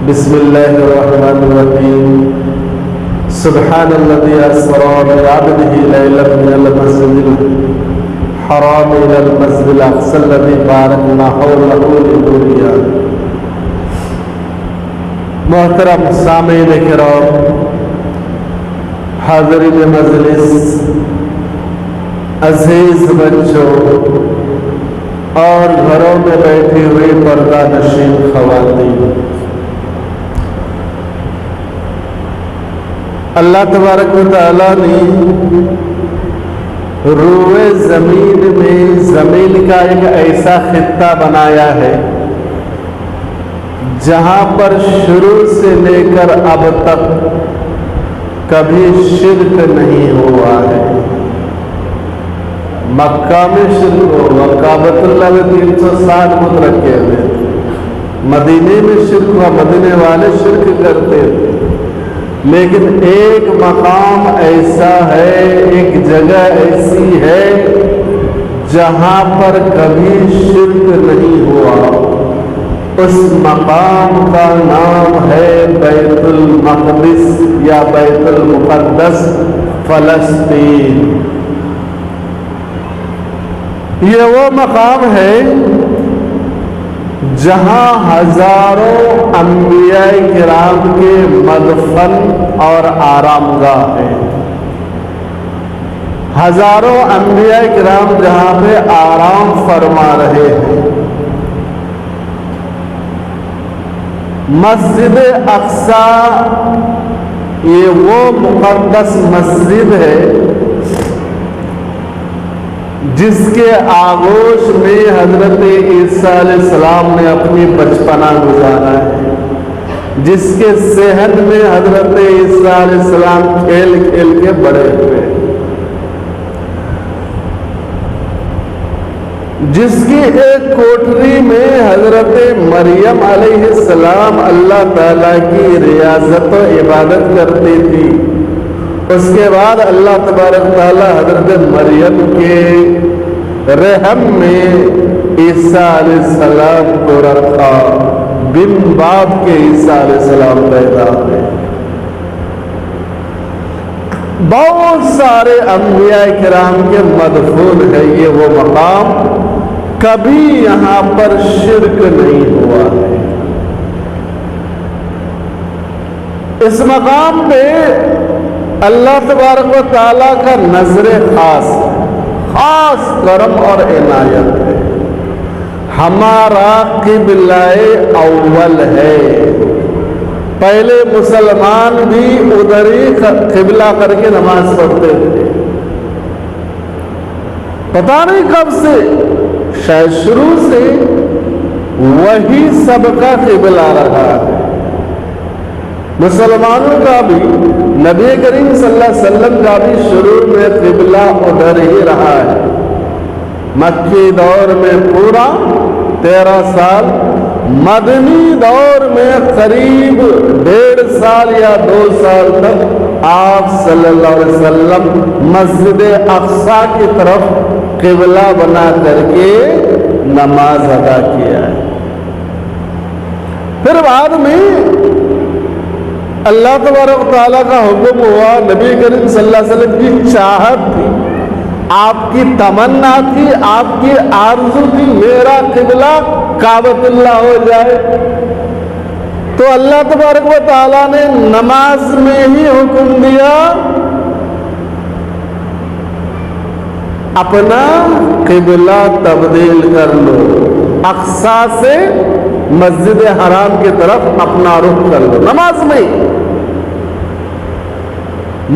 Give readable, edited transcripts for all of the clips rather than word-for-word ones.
بسم الله الرحمن الرحيم سبحان الذي أسرى بعبده ليلا من المسجد الحرام إلى المسجد الأقصى الذي باركنا حوله لنوريه. محترم سامعین کرام، حاضرین مجلس، عزیز بچوں اور گھروں میں بیٹھی ہوئی پردہ نشین خواتین، اللہ تبارک و تعالیٰ نے روئے زمین میں زمین کا ایک ایسا خطہ بنایا ہے جہاں پر شروع سے لے کر اب تک کبھی شرک نہیں ہوا ہے. مکہ میں شرک ہوا، کعبۃ اللہ میں 360 بت رکھے ہوئے، مدینے میں شرک ہوا، مدینے والے شرک کرتے تھے. لیکن ایک مقام ایسا ہے، ایک جگہ ایسی ہے جہاں پر کبھی شرک نہیں ہوا. اس مقام کا نام ہے بیت المقدس یا بیت المقدس، فلسطین. یہ وہ مقام ہے جہاں ہزاروں انبیاء کرام کے مدفن اور آرام گاہ ہے. ہزاروں انبیاء کرام جہاں پہ آرام فرما رہے ہیں. مسجد اقصی یہ وہ مقدس مسجد ہے جس کے آغوش میں حضرت عیسیٰ علیہ السلام نے اپنی بچپنا گزارا ہے، جس کے صحن میں حضرت عیسیٰ علیہ السلام کھیل کھیل کے بڑے ہوئے، جس کی ایک کوٹری میں حضرت مریم علیہ السلام اللہ تعالیٰ کی ریاضت و عبادت کرتی تھی. اس کے بعد اللہ تبارک تعالیٰ حضرت مریم کے رحم میں عیسیٰ علیہ السلام کو رکھا. بن باپ کے عیسیٰ علیہ السلام پیدا ہوئے. بہت سارے انبیاء کرام کے مدفون ہے یہ وہ مقام، کبھی یہاں پر شرک نہیں ہوا ہے. اس مقام پہ اللہ تبارک و تعالیٰ کا نظر خاص کرم اور عنایت ہے. ہمارا قبلہ اول ہے. پہلے مسلمان بھی ادھر ہی قبلہ کر کے نماز پڑھتے تھے. پتہ نہیں کب سے، شاید شروع سے وہی سب کا قبلہ رہا ہے. مسلمانوں کا بھی، نبی کریم صلی اللہ علیہ وسلم کا بھی شروع میں قبلہ ادھر ہی رہا ہے. مکی دور میں پورا 13 سال، مدنی دور میں قریب 1.5 سال یا 2 سال تک آپ صلی اللہ علیہ وسلم مسجد اقصی کی طرف قبلہ بنا کر کے نماز ادا کیا ہے. پھر بعد میں اللہ تبارک و تعالیٰ کا حکم ہوا، نبی کریم صلی اللہ علیہ وسلم کی چاہت تھی، آپ کی تمنا تھی، آپ کی آرزو تھی میرا قبلہ کعبۃ اللہ ہو جائے. تو اللہ تبارک و تعالیٰ نے نماز میں ہی حکم دیا اپنا قبلہ تبدیل کر لو، اقصی سے مسجد حرام کی طرف اپنا رخ کر لو. نماز میں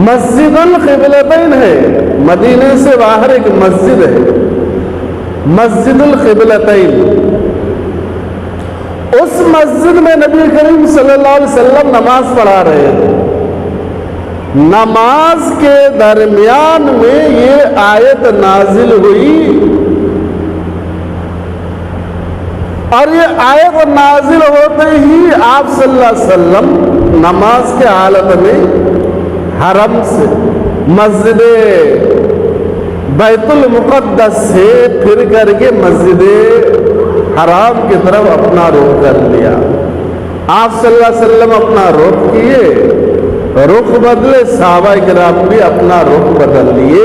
مسجد القبلتین ہے، مدینے سے باہر ایک مسجد ہے، مسجد القبلتین. اس مسجد میں نبی کریم صلی اللہ علیہ وسلم نماز پڑھا رہے تھے. نماز کے درمیان میں یہ آیت نازل ہوئی، اور یہ آیت نازل ہوتے ہی آپ صلی اللہ علیہ وسلم نماز کے حالت میں حرم سے، مسجد بیت المقدس سے پھر کر کے مسجد حرام کی طرف اپنا رخ کر لیا. آپ صلی اللہ علیہ وسلم اپنا رخ کیے، رخ بدلے، صحابہ کرام بھی اپنا رخ بدل لیے۔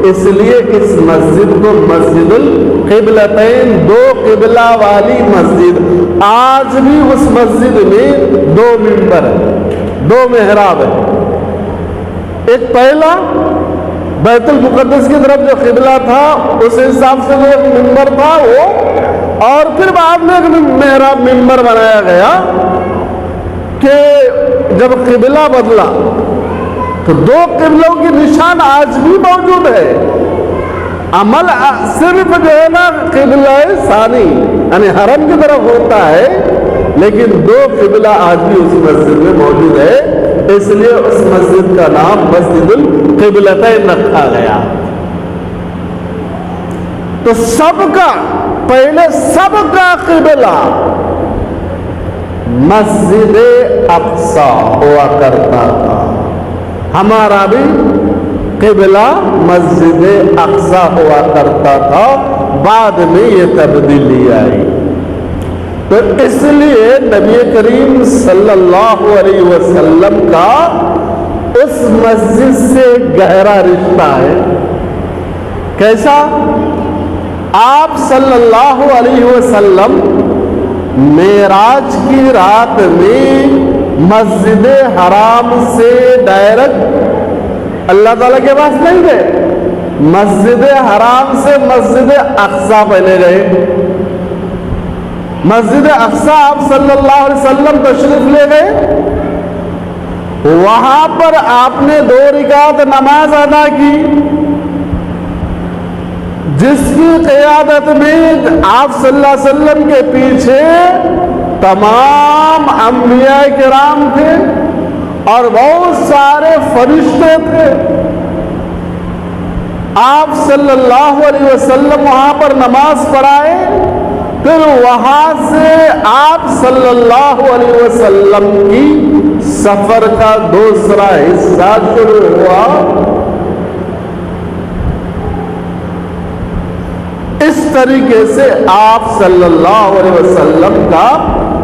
اس لیے اس مسجد کو مسجد القبلتین، دو قبلہ والی مسجد، آج بھی اس مسجد میں دو منبر ہیں، دو محراب ہیں۔ ایک پہلا بیت المقدس کی طرف جو قبلہ تھا اس حساب سے جو ایک منبر تھا وہ، اور پھر بعد میں ایک محراب منبر بنایا گیا کہ جب قبلہ بدلا تو دو قبلوں کی نشان آج بھی موجود ہے۔ عمل صرف جو ہے نا قبلہ ثانی یعنی حرم کی طرف ہوتا ہے، لیکن دو قبلہ آج بھی اس مسجد میں موجود ہے، اس لیے اس مسجد کا نام مسجد القبلتین رکھا گیا۔ تو سب کا پہلے سب کا قبلہ مسجد اقصی ہوا کرتا تھا، ہمارا بھی قبلہ مسجد اقصی ہوا کرتا تھا، بعد میں یہ تبدیلی آئی۔ تو اس لیے نبی کریم صلی اللہ علیہ وسلم کا اس مسجد سے گہرا رشتہ ہے۔ کیسا؟ آپ صلی اللہ علیہ وسلم معراج کی رات میں مسجد حرام سے ڈائریکٹ اللہ تعالیٰ کے پاس نہیں گئے، مسجد حرام سے مسجد اقصی پہلے گئے۔ مسجد اقصی آپ صلی اللہ علیہ وسلم تشریف لے گئے، وہاں پر آپ نے 2 رکعت نماز ادا کی، جس کی قیادت میں آپ صلی اللہ علیہ وسلم کے پیچھے تمام انبیاء کرام تھے اور بہت سارے فرشتے تھے۔ آپ صلی اللہ علیہ وسلم وہاں پر نماز پڑھائے، پھر وہاں سے آپ صلی اللہ علیہ وسلم کی سفر کا دوسرا حصہ شروع ہوا۔ اس طریقے سے آپ صلی اللہ علیہ وسلم کا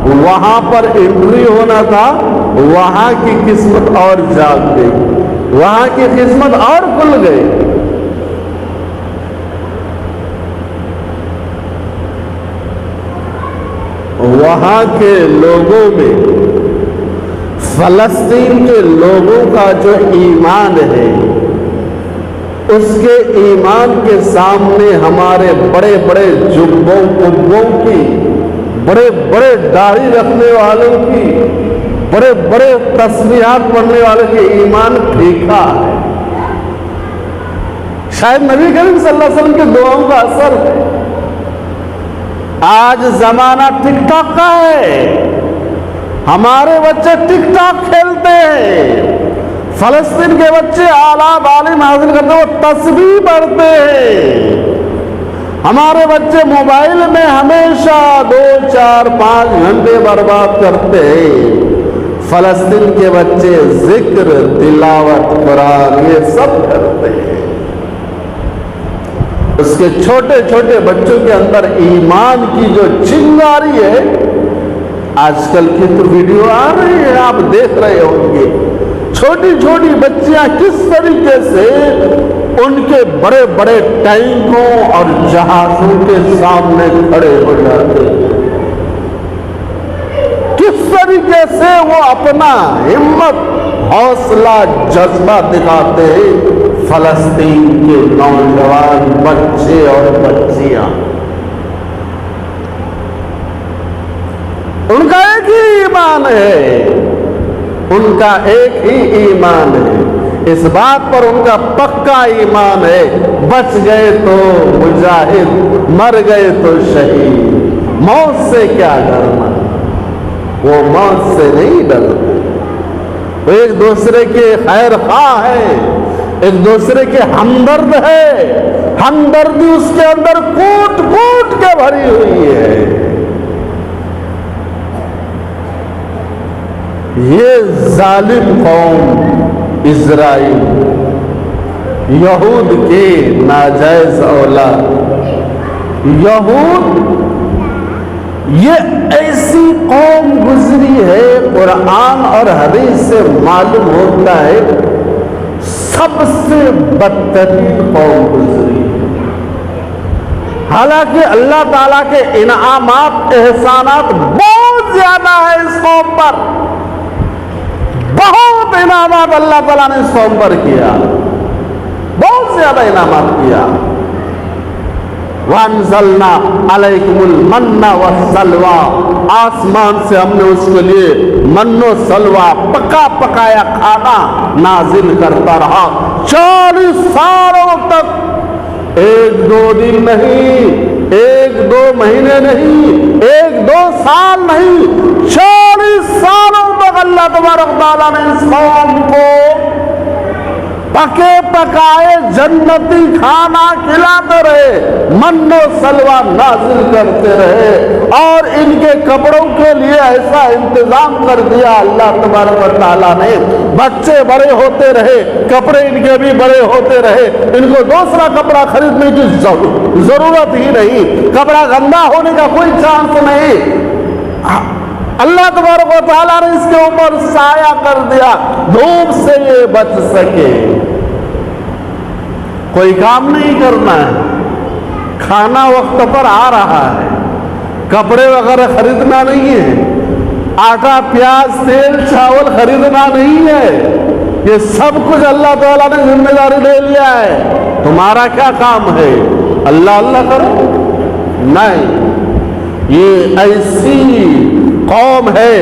وہاں پر انٹری ہونا تھا، وہاں کی قسمت اور جاگ گئی، وہاں کی قسمت اور کھل گئی۔ وہاں کے لوگوں میں، فلسطین کے لوگوں کا جو ایمان ہے، اس کے ایمان کے سامنے ہمارے بڑے بڑے جبوں قبوں کی، بڑے بڑے داڑھی رکھنے والوں کی، بڑے بڑے تسبیحات پڑھنے والوں کے ایمان پھیکا ہے۔ شاید نبی کریم صلی اللہ علیہ وسلم کے دعاؤں کا اثر ہے۔ آج زمانہ ٹک ٹاک کا ہے، ہمارے بچے ٹک ٹاک کھیلتے ہیں، فلسطین کے بچے اعلیٰ تعلیم حاصل کرتے ہیں، وہ تسبیح پڑھتے ہیں۔ ہمارے بچے موبائل میں ہمیشہ 2 4 5 گھنٹے برباد کرتے ہیں۔ فلسطین کے بچے ذکر، تلاوت، قرآن یہ سب کرتے ہیں۔ اس کے چھوٹے چھوٹے بچوں کے اندر ایمان کی جو چنگاری ہے، آج کل کی تو ویڈیو آ رہی ہے، آپ دیکھ رہے ہوں گے، چھوٹی چھوٹی بچیاں کس طریقے سے ان کے بڑے بڑے ٹینکوں اور جہازوں کے سامنے کھڑے ہو جاتے ہیں، کس طریقے سے وہ اپنا ہمت، حوصلہ، جذبہ دکھاتے ہیں۔ فلسطین کے نوجوان بچے اور بچیاں، ان کا ایک ہی ایمان ہے، ان کا ایک ہی ایمان ہے، اس بات پر ان کا پکا ایمان ہے، بچ گئے تو مجاہد، مر گئے تو شہید، موت سے کیا ڈرنا، وہ موت سے نہیں ڈرتے، وہ ایک دوسرے کے خیر خواہ ہیں، ایک دوسرے کے ہمدرد ہے، ہمدردی اس کے اندر کوٹ کوٹ کے بھری ہوئی ہے۔ یہ ظالم قوم اسرائیل، یہود کے ناجائز اولاد، یہود یہ ایسی قوم گزری ہے، قرآن اور حدیث سے معلوم ہوتا ہے سب سے بدترین قوم گزری ہے۔ حالانکہ اللہ تعالیٰ کے انعامات احسانات بہت زیادہ ہیں اس قوم پر، بہت انعامات اللہ تعالیٰ نے اس قوم پر کیا، بہت زیادہ انعامات کیا۔ وَأَنزَلْنَا عَلَيْكُمُ الْمَنَّ وَالسَّلْوَىٰ، آسمان سے ہم نے اس کے لیے من و سلوہ پکا پکایا کھانا نازل کرتا رہا 40 سالوں تک، 1-2 دن نہیں، 1-2 مہینے نہیں، 1-2 سال نہیں، 40 سالوں تک اللہ تبارک تعالیٰ نے اس قوم کو پکے پکائے جنتی کھانا کھلاتے رہے، من و سلوہ نازل کرتے رہے، اور ان کے کپڑوں کے لیے ایسا انتظام کر دیا اللہ تبارک و تعالیٰ نے، بچے بڑے ہوتے رہے، کپڑے ان کے بھی بڑے ہوتے رہے، ان کو دوسرا کپڑا خریدنے کی ضرورت ہی نہیں، کپڑا گندا ہونے کا کوئی چانس نہیں۔ اللہ تبارک و تعالیٰ نے اس کے اوپر سایہ کر دیا، دھوپ سے یہ بچ سکے، کوئی کام نہیں کرنا ہے، کھانا وقت پر آ رہا ہے، کپڑے وغیرہ خریدنا نہیں ہے، آٹا پیاز تیل چاول خریدنا نہیں ہے، یہ سب کچھ اللہ تعالیٰ نے ذمہ داری لے لیا ہے، تمہارا کیا کام ہے؟ اللہ اللہ کرو؟ نہیں، یہ ایسی قوم ہے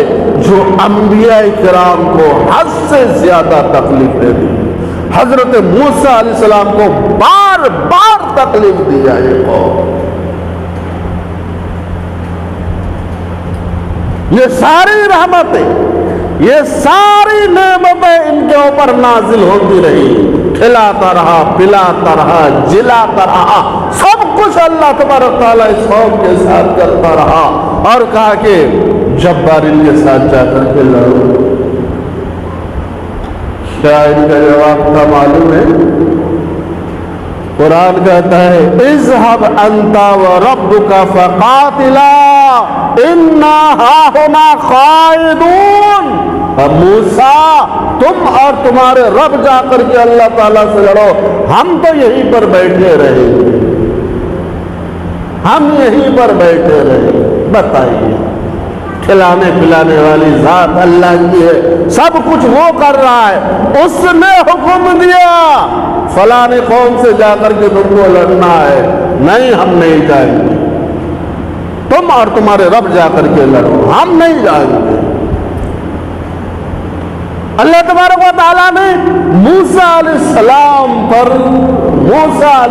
جو انبیاء کرام کو حد سے زیادہ تکلیف دے دی، حضرت موسیٰ علیہ السلام کو بار بار تکلیف دیا یہ قوم۔ یہ ساری رحمتیں، یہ ساری نعمتیں ان کے اوپر نازل ہوتی رہی، کھلاتا رہا، پلاتا رہا، جلاتا رہا، سب کچھ اللہ تبارک تعالیٰ اس قوم کے ساتھ کرتا رہا، اور کہا کہ جبار ان کے ساتھ جا کر کے لڑو۔ کیا ان کا جواب تھا معلوم ہے؟ قرآن کہتا ہے اذهب انت وربك فقاتلا انا هاهنا قاعدون۔ اب موسیٰ تم اور تمہارے رب جا کر کے اللہ تعالیٰ سے لڑو، ہم تو یہیں پر بیٹھے رہے، ہم یہیں پر بیٹھے رہے۔ بتائیے، کھلانے پلانے والی ذات اللہ کی ہے، سب کچھ وہ کر رہا ہے، اس نے حکم دیا فلاں قوم سے جا کر کے تم کو لڑنا ہے، نہیں ہم نہیں جائیں گے، تم اور تمہارے رب جا کر کے لڑو، ہم نہیں جائیں گے۔ اللہ تبارک و تعالیٰ نے موسیٰ علیہ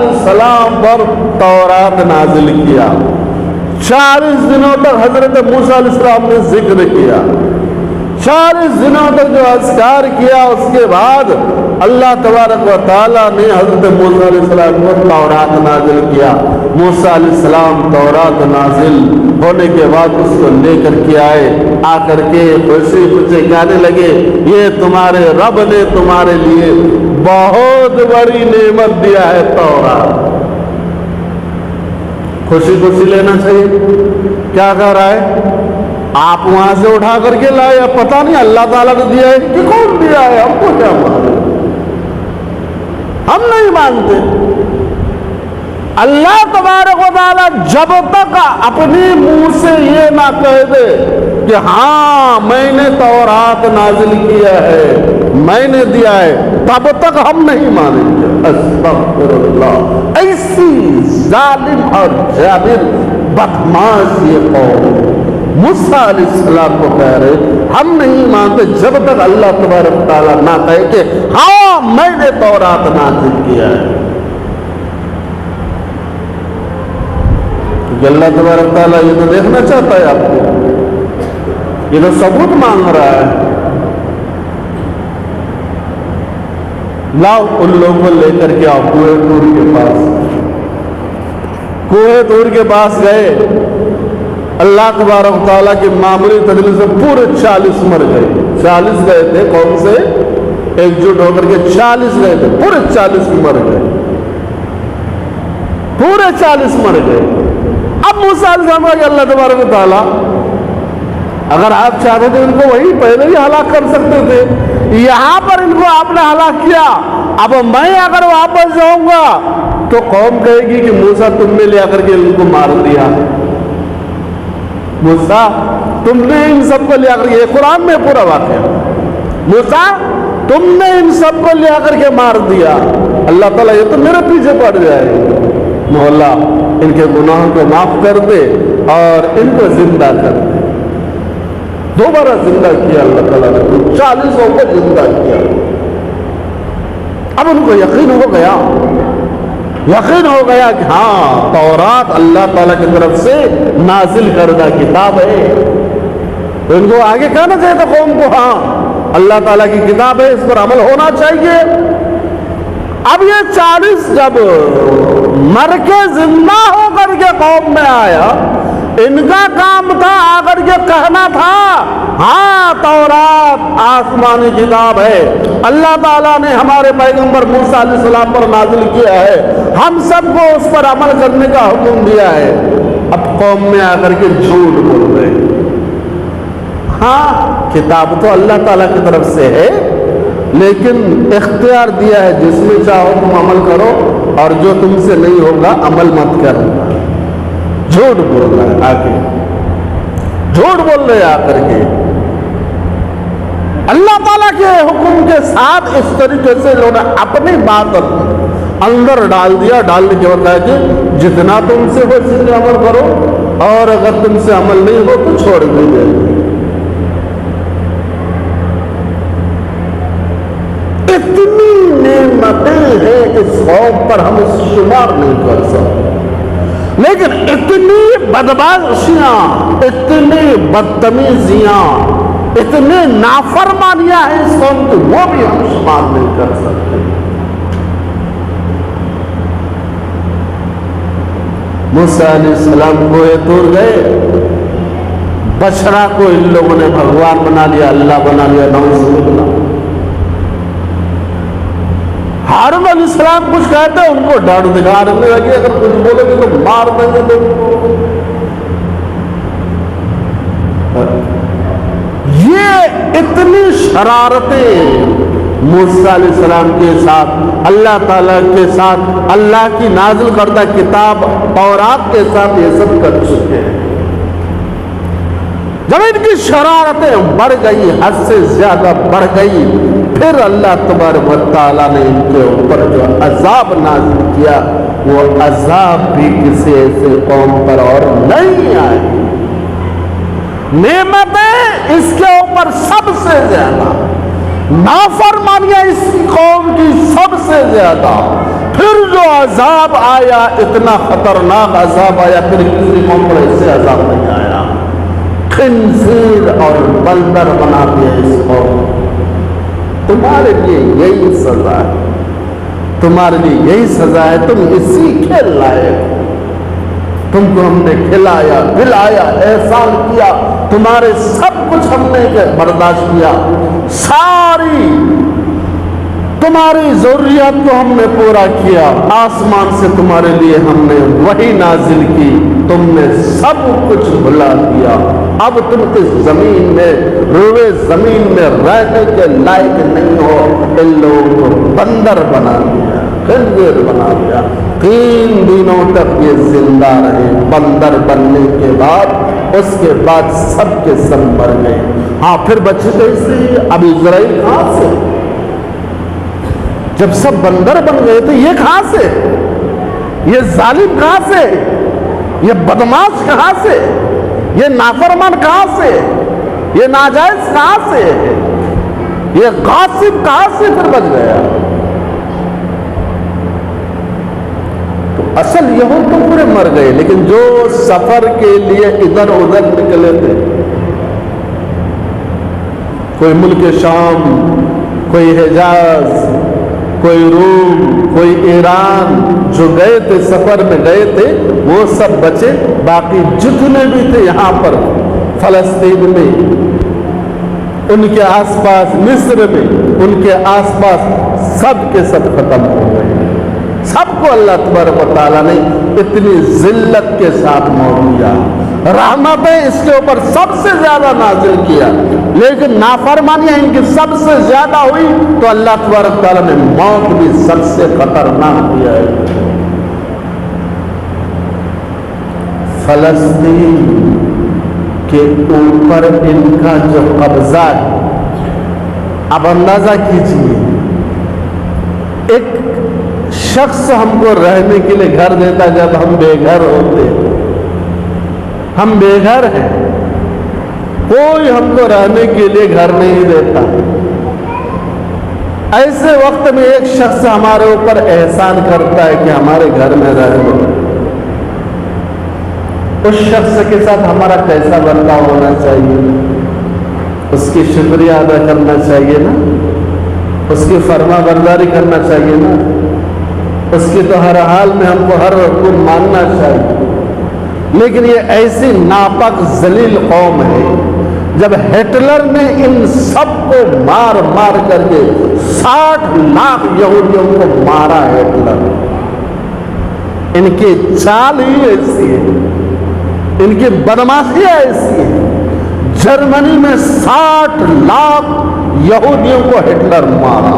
السلام پر تورات نازل کیا، 40 دنوں تک حضرت موسیٰ علیہ السلام نے ذکر کیا، 40 دنوں تک جو اذکار کیا، اس کے بعد اللہ تبارک و تعالیٰ نے حضرت موسیٰ علیہ السلام کو تورات نازل کیا۔ موسیٰ علیہ السلام تورات نازل ہونے کے بعد اس کو لے کر کے آئے، آ کر کے خوشی خوشی کہنے لگے یہ تمہارے رب نے تمہارے لیے بہت بڑی نعمت دیا ہے تورات۔ خوشی خوشی لینا چاہیے۔ کیا کہہ رہا ہے؟ آپ وہاں سے اٹھا کر کے لائے، پتہ نہیں اللہ تعالیٰ نے دیا ہے کہ کون دیا ہے، ہم کو کیا معلوم، ہم نہیں مانتے۔ اللہ تبارک و تعالیٰ جب تک اپنی منہ سے یہ نہ کہہ دے کہ ہاں میں نے تورات نازل کیا ہے، میں نے دیا ہے، تب تک ہم نہیں مانیں گے۔ استغفر اللہ، ایسی ظالم اور جابر بدماش یہ قوم موسیٰ علیہ السلام کو کہہ رہے ہم نہیں مانتے جب تک اللہ تبارک تعالیٰ نہ کہے کہ ہاں میں نے تورات نازل کیا ہے۔ کہ اللہ تبارک تعالیٰ یہ تو دیکھنا چاہتا ہے آپ کو، یہ تو ثبوت مانگ رہا ہے۔ لاؤ ان لوگوں کو لے کر کے آؤ کوہ طور کے پاس۔ کوہ طور کے پاس گئے، اللہ تبارک تعالیٰ کی معمولی تجلیل سے پورے 40 مر گئے۔ 40 گئے تھے قوم سے ایک جٹ ہو کر کے، 40 گئے تھے، پورے 40 مر گئے، پورے 40 مر گئے۔ اب موسیٰ علیہ السلام کہ اللہ تبارک و تعالیٰ اگر آپ چاہتے تھے ان کو وہی پہلے ہی ہلاک کر سکتے تھے، یہاں پر ان کو آپ نے ہلاک کیا، اب میں اگر واپس جاؤں گا تو قوم کہے گی کہ موسیٰ تم نے لے کر کے ان کو مار دیا، موسیٰ تم نے ان سب کو لے کر کے، یہ قرآن میں پورا واقعہ، موسیٰ تم نے ان سب کو لے کر کے مار دیا، اللہ تعالیٰ یہ تو میرے پیچھے پڑ جائے، مولا ان کے گناہوں کو معاف کر دے اور ان کو زندہ کر دے۔ دوبارہ زندہ کیا اللہ تعالیٰ نے، 40 کو زندہ کیا۔ اب ان کو یقین ہو گیا کہ ہاں تورات اللہ تعالیٰ کی طرف سے نازل کردہ کتاب ہے، تو ان کو آگے کہنا چاہیے تھا قوم کو، ہاں اللہ تعالیٰ کی کتاب ہے، اس پر عمل ہونا چاہیے۔ اب یہ 40 جب مر کے زندہ ہو کر کے قوم میں آیا، ان کا کام تھا اگر یہ کہنا تھا ہاں تورات آسمانی کتاب ہے، اللہ تعالیٰ نے ہمارے پیغمبر موسیٰ علیہ السلام پر نازل کیا ہے، ہم سب کو اس پر عمل کرنے کا حکم دیا ہے۔ اب قوم میں آ کر کے جھوٹ بول رہے، ہاں کتاب تو اللہ تعالیٰ کی طرف سے ہے لیکن اختیار دیا ہے جس میں چاہو تم عمل کرو اور جو تم سے نہیں ہوگا عمل مت کرو۔ جھوٹ بول رہا ہے، آگے جھوٹ بول رہے آ کر کے اللہ تعالیٰ کے حکم کے ساتھ اس طریقے سے لوگوں نے اپنی بات اندر ڈال دیا، ڈالنے کے بعد کہا کہ جتنا تم سے ہو اس سے عمل کرو اور اگر تم سے عمل نہیں ہو تو چھوڑ دیجیے۔ اتنی نعمتیں ہیں اس قوم پر ہم شمار نہیں کر سکتے، لیکن اتنی بدمعاشیاں، اتنی بدتمیزیاں، اتنے نافرمانیاں ہیں اس قوم کی، وہ بھی ہم شمار نہیں کر سکتے۔ موسیٰ علیہ السلام کوہ طور گئے، بچڑا کو ان لوگوں نے بھگوان بنا لیا، اللہ بنا لیا، نعوذ باللہ۔ ہارون علیہ السلام کچھ کہتے ہیں ان کو ڈر دکھانے لگے، اگر کچھ بولے گے تو مار دیں گے تم کو۔ یہ اتنی شرارتیں موسیٰ علیہ السلام کے ساتھ، اللہ تعالیٰ کے ساتھ، اللہ کی نازل کردہ کتاب تورات کے ساتھ یہ سب کر چکے ہیں۔ جب ان کی شرارتیں بڑھ گئی، حد سے زیادہ بڑھ گئی، پھر اللہ تبارک و تعالیٰ نے ان کے اوپر جو عذاب نازل کیا، وہ عذاب بھی کسی ایسے قوم پر اور نہیں آئی۔ نعمتیں اس کے اوپر سب سے زیادہ، نافرمانیاں اس قوم کی سب سے زیادہ، پھر جو عذاب آیا اتنا خطرناک عذاب آیا، پھر کسی قوم پر ایسے عذاب نہیں آیا۔ خنزیر اور بندر بنا دیا اس قوم۔ تمہارے لیے یہی سزا ہے، تمہارے لیے یہی سزا ہے، تم اسی کے لائق، تم کو ہم نے کھلایا پلایا احسان کیا، تمہارے سب کچھ ہم نے برداشت کیا، ساری تمہاری ضروریات کو ہم نے پورا کیا، آسمان سے تمہارے لیے ہم نے وحی نازل کی، تم نے سب کچھ بھلا دیا، اب تم اس زمین میں روئے زمین میں رہنے کے لائق نہیں ہو، ان لوگوں کو بندر بنا دیا، خنزیر بنا دیا۔ 3 دنوں تک یہ زندہ رہے بندر بننے کے بعد، اس کے بعد سب کے سب مر گئے۔ ہاں پھر بچے کیسے؟ اب اسرائیل کہاں سے؟ جب سب بندر بن گئے تو یہ کہاں سے؟ یہ ظالم کہاں سے؟ یہ بدماش کہاں سے؟ یہ نافرمان کہاں سے؟ یہ ناجائز کہاں سے؟ یہ غاصب کہاں سے پھر بچ گیا؟ تو اصل یہود تو پورے مر گئے، لیکن جو سفر کے لیے ادھر ادھر نکلے تھے، کوئی ملک شام، کوئی حجاز، کوئی روم، کوئی ایران، جو گئے تھے سفر میں گئے تھے وہ سب بچے، باقی جتنے بھی تھے یہاں پر فلسطین میں، ان کے آس پاس مصر میں، ان کے آس پاس سب کے سب ختم ہو گئے۔ سب کو اللہ تبارک و تعالیٰ نے اتنی ذلت کے ساتھ موت دیا. رحمتیں اس کے اوپر سب سے زیادہ نازل کیا، لیکن نافرمانیاں ان کی سب سے زیادہ ہوئی تو اللہ تبارک تعالیٰ نے موت بھی سب سے خطرناک دیا ہے. فلسطین کے اوپر ان کا جو قبضہ ہے، اب اندازہ کیجیے، ایک شخص ہم کو رہنے کے لیے گھر دیتا جب ہم بے گھر ہوتے، ہم بے گھر ہیں، کوئی ہم کو رہنے کے لیے گھر نہیں دیتا. ایسے وقت میں ایک شخص ہمارے اوپر احسان کرتا ہے کہ ہمارے گھر میں رہ لو. اس شخص کے ساتھ ہمارا کیسا برتاؤ ہونا چاہیے؟ اس کی شکریہ ادا کرنا چاہیے نا، اس کی فرما برداری کرنا چاہیے نا، اس کی تو ہر حال میں ہم کو ہر حکم ماننا چاہیے. لیکن یہ ایسی ناپاک ذلیل قوم ہے. جب ہٹلر نے ان سب کو مار مار کر کے 60 لاکھ یہودیوں کو مارا، ہٹلر، ان کی چال ہی ایسی ہے، ان کی بدماشی ایسی ہے. جرمنی میں 60 لاکھ یہودیوں کو ہٹلر مارا،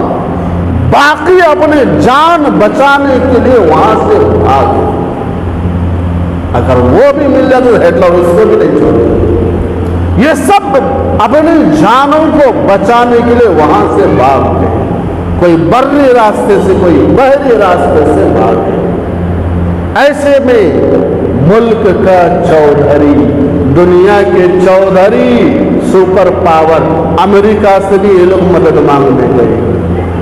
باقی اپنے جان بچانے کے لیے وہاں سے بھاگے. اگر وہ بھی مل جائے تو ہٹلر اس کو بھی نہیں چھوڑے. یہ سب اپنی جانوں کو بچانے کے لیے وہاں سے بھاگ گئے، کوئی بری راستے سے، کوئی بحری راستے سے بھاگ گئے. ایسے میں ملک کا چودھری، دنیا کے چودھری سپر پاور امریکہ سے بھی یہ لوگ مدد مانگنے گئے،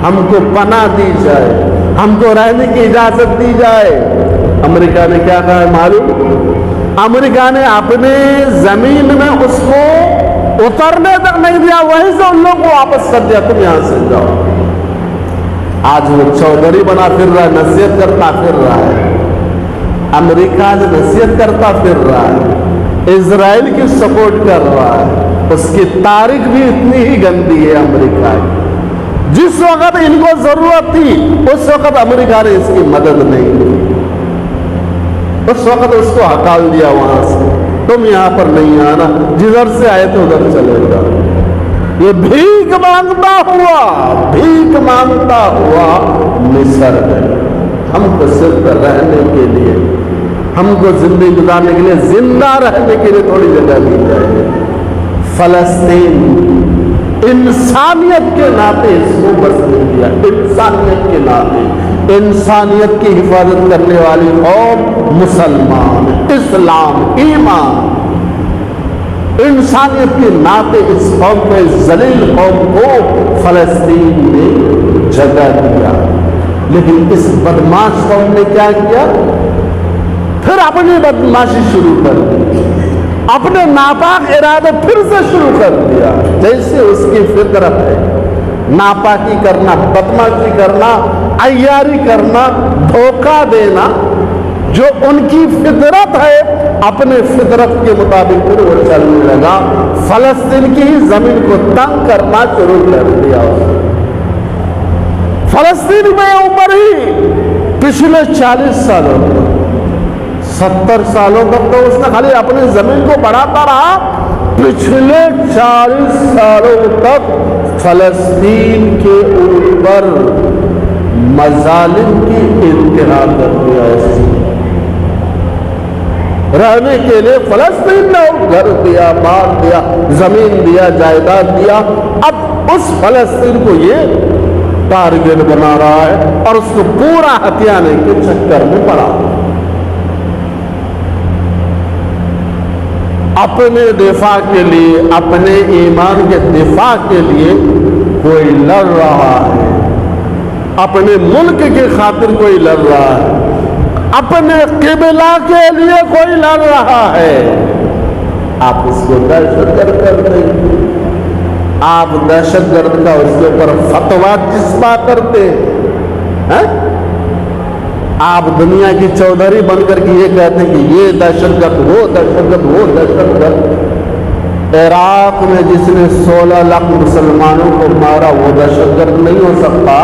ہم کو پناہ دی جائے، ہم کو رہنے کی اجازت دی جائے. امریکہ نے کیا کہا ہے معلوم؟ امریکہ نے اپنے زمین میں اس کو اترنے تک نہیں دیا، وہیں سے ان لوگ کو واپس کر دیا، تم یہاں سے جاؤ. آج وہ چودھری بنا پھر رہا ہے، نصیحت کرتا پھر رہا ہے. امریکہ آج نصیحت کرتا پھر رہا ہے، اسرائیل کی سپورٹ کر رہا ہے. اس کی تاریخ بھی اتنی ہی گندی ہے امریکہ کی. جس وقت ان کو ضرورت تھی اس وقت امریکہ نے اس کی مدد نہیں کی، اس وقت اس کو ہٹال دیا وہاں سے، تم یہاں پر نہیں آنا، جدھر سے آئے تو ادھر چلے جاؤ. یہ بھیک مانگتا ہوا مصر گئے. ہم کو صرف رہنے کے لیے، ہم کو زندگی گزارنے کے لیے، زندہ رہنے کے لیے تھوڑی جگہ دی جائے. فلسطین انسانیت کے ناطے اس کو بسنے دیا، انسانیت کے ناطے، انسانیت کی حفاظت کرنے والی قوم مسلمان، اسلام، ایمان، انسانیت کے ناطے اس قوم کو، اس ذلیل قوم کو فلسطین نے جگہ دیا. لیکن اس بدماش قوم نے کیا کیا؟ پھر اپنی بدماشی شروع کر دی، اپنے ناپاک ارادے پھر سے شروع کر دیا. جیسے اس کی فطرت ہے، ناپاکی کرنا، بدماشی کرنا، عیاری کرنا، دھوکہ دینا، جو ان کی فطرت ہے، اپنے فطرت کے مطابق پھر وہ چلنے لگا. فلسطین کی زمین کو تنگ کرنا شروع کر دیا. فلسطین میں اوپر ہی پچھلے 40 سالوں 70 سالوں تک تو اس نے خالی اپنی زمین کو بڑھاتا رہا. پچھلے 40 سالوں تک فلسطین کے اوپر مظالم کی انتہا کر دیا. رہنے کے لیے فلسطین نے گھر دیا، بار دیا، زمین دیا، جائیداد دیا. اب اس فلسطین کو یہ ٹارگیٹ بنا رہا ہے اور اس کو پورا ہتھیانے کے چکر میں پڑا. اپنے دفاع کے لیے، اپنے ایمان کے دفاع کے لیے کوئی لڑ رہا ہے، اپنے ملک کی خاطر کوئی لڑ رہا ہے، اپنے قبلہ کے لیے کوئی لڑ رہا ہے. آپ اس کو دہشت گرد کرتے ہیں، آپ دہشت گرد کا اس کے اوپر فتویٰ جسما کرتے ہیں. آپ دنیا کی چودھری بن کر کے یہ کہتے ہیں کہ یہ دہشت گرد، وہ دہشت گرد، وہ دہشت گرد. عراق میں جس نے 16 لاکھ مسلمانوں کو مارا وہ دہشت گرد نہیں ہو سکتا.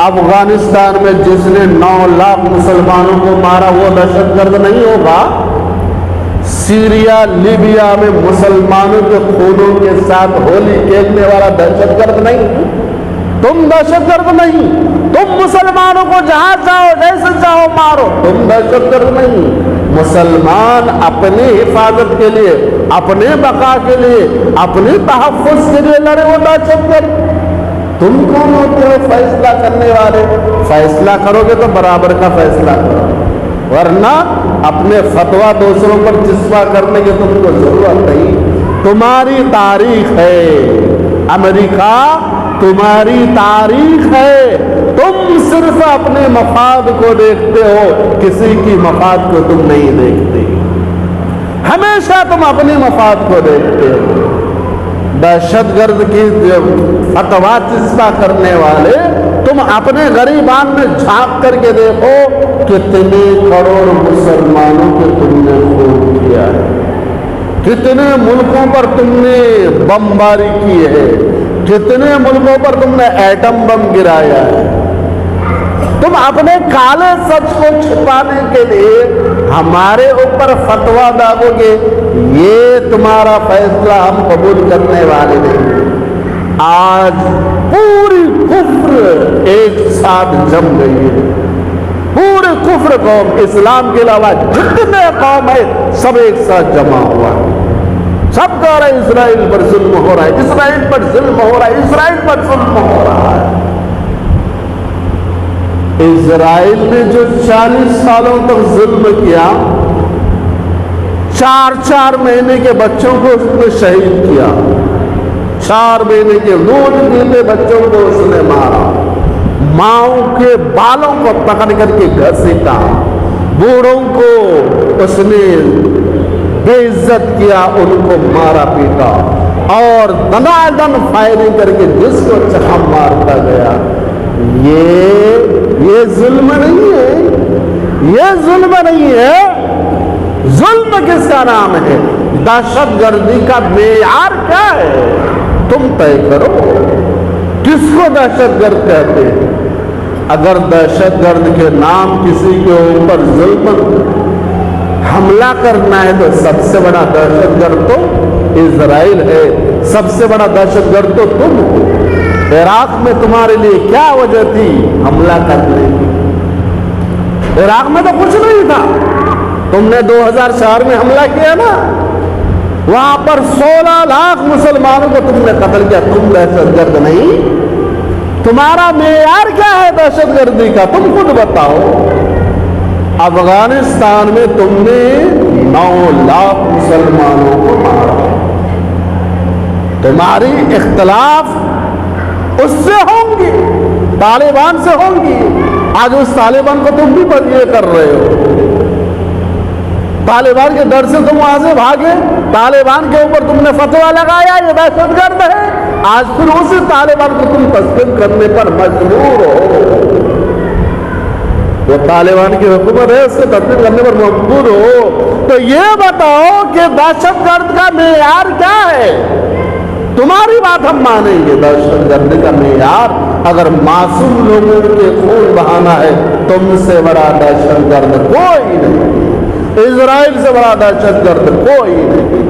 افغانستان میں جس نے 9 لاکھ مسلمانوں کو مارا وہ دہشت گرد نہیں ہوگا؟ سیریا لیبیا میں مسلمانوں کے خونوں کے ساتھ ہولی کھیلنے والا دہشت گرد نہیں؟ تم دہشت گرد نہیں، تم مسلمانوں کو جہاں چاہو جیسے چاہو مارو، تم دہشت گرد نہیں۔ مسلمان اپنی حفاظت کے لیے، اپنے بقا کے لیے، اپنے تحفظ کے لیے لڑے، وہ دہشت گرد۔ تم کون ہوتے ہو فیصلہ کرنے والے؟ فیصلہ کرو گے تو برابر کا فیصلہ کرو، ورنہ اپنے فتویٰ دوسروں پر چسپاں کرنے کی تم کو ضرورت نہیں۔ تمہاری تاریخ ہے امریکہ، تمہاری تاریخ ہے، تم صرف اپنے مفاد کو دیکھتے ہو، کسی کی مفاد کو تم نہیں دیکھتے، ہمیشہ تم اپنے مفاد کو دیکھتے ہو۔ دہشت گرد کی فتویٰ چسپاں کرنے والے، تم اپنے غریبان میں جھانک کر کے دیکھو کتنے کروڑ مسلمانوں کے تم نے خون کیا ہے، کتنے ملکوں پر تم نے بمباری کی ہے، کتنے ملکوں پر تم نے ایٹم بم گرایا ہے۔ تم اپنے کالے سچ کو چھپانے کے لیے ہمارے اوپر فتویٰ داغو گے، یہ تمہارا فیصلہ ہم قبول کرنے والے نہیں۔ آج پوری کفر ایک ساتھ جم گئی ہے، پورے کفر قوم، اسلام کے علاوہ جتنے قوم ہے سب ایک ساتھ جمع ہوا ہے، سب کہہ رہے اسرائیل پر ظلم ہو رہا ہے، اسرائیل پر ظلم ہو رہا ہے، اسرائیل پر ظلم ہو رہا ہے۔ اسرائیل نے جو 40 سالوں تک ظلم کیا، 4 مہینے کے بچوں کو اس نے شہید کیا، 4 مہینے کے دودھ پیتے بچوں کو اس نے مارا، ماؤں کے بالوں کو پکڑ کر کے گھسیٹا، بوڑھوں کو اس نے بے عزت کیا، ان کو مارا پیٹا، اور دنادن فائرنگ کر کے جس کو چاہا مارتا گیا۔ یہ ظلم نہیں ہے، یہ ظلم نہیں ہے۔ ظلم کس کا نام ہے؟ دہشت گردی کا معیار کیا ہے؟ تم طے کرو، کس کو دہشت گرد کہتے ہیں؟ اگر دہشت گرد کے نام کسی کے اوپر ظلم حملہ کرنا ہے تو سب سے بڑا دہشت گرد تو اسرائیل ہے، سب سے بڑا دہشت گرد تو تم ہو۔ عراق میں تمہارے لیے کیا وجہ تھی حملہ کرنے کی؟ عراق میں تو کچھ نہیں تھا، تم نے 2004 میں حملہ کیا نا، وہاں پر 16 لاکھ مسلمانوں کو تم نے قتل کیا، تم دہشت گرد نہیں؟ تمہارا معیار کیا ہے دہشت گردی کا؟ تم خود بتاؤ۔ افغانستان میں تم نے 9 لاکھ مسلمانوں کو مارا، تمہاری اختلاف اس سے ہوں گی، طالبان سے ہوں گی۔ آج اس طالبان کو تم بھی بدیے کر رہے ہو، طالبان کے ڈر سے تم وہاں سے بھاگے، طالبان کے اوپر تم نے فتویٰ لگایا یہ دہشت گرد ہے، آج پھر اسی طالبان کو تم تسلیم کرنے پر مجبور ہو۔ وہ طالبان کی حکومت ہے، اس کو تسلیم کرنے پر مجبور ہو۔ تو یہ بتاؤ کہ دہشت گرد کا معیار کیا ہے؟ تمہاری بات ہم مانیں گے، دہشت گرد کا معیار اگر معصوم لوگوں کے خون بہانا ہے، تم سے بڑا دہشت گرد کوئی نہیں، اسرائیل سے بڑا دہشت گرد کوئی نہیں۔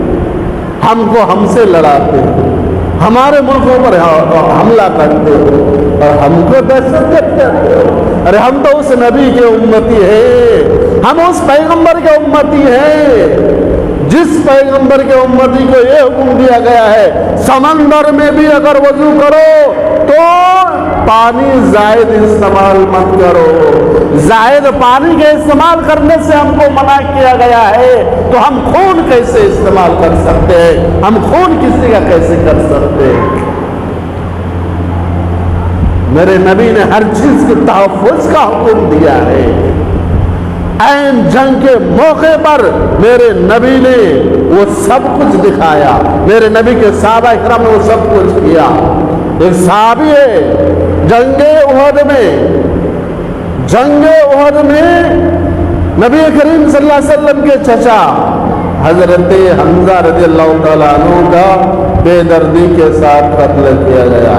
ہم کو ہم سے لڑاتے ہیں، ہمارے ملکوں پر حملہ کرتے ہو اور ہم کو دہشت گرد کہتے ہو۔ ارے ہم تو اس نبی کے امتی ہیں، ہم اس پیغمبر کے امتی ہیں جس پیغمبر کے امتی کو یہ حکم دیا گیا ہے سمندر میں بھی اگر وضو کرو تو پانی زائد استعمال مت کرو، زائد پانی کے استعمال کرنے سے ہم کو منع کیا گیا ہے، تو ہم خون کیسے استعمال کر سکتے ہیں؟ ہم خون کسی کا کیسے کر سکتے ہیں؟ میرے نبی نے ہر چیز کے تحفظ کا حکم دیا ہے۔ عین جنگ کے موقع پر میرے نبی نے وہ سب کچھ دکھایا، میرے نبی کے صحابہ اکرام نے وہ سب کچھ کیا۔ ایک صحابی ہے جنگ احد میں نبی کریم صلی اللہ علیہ وسلم کے چچا حضرت حمزہ رضی اللہ تعالیٰ عنہ کا بے دردی کے ساتھ قتل کیا گیا۔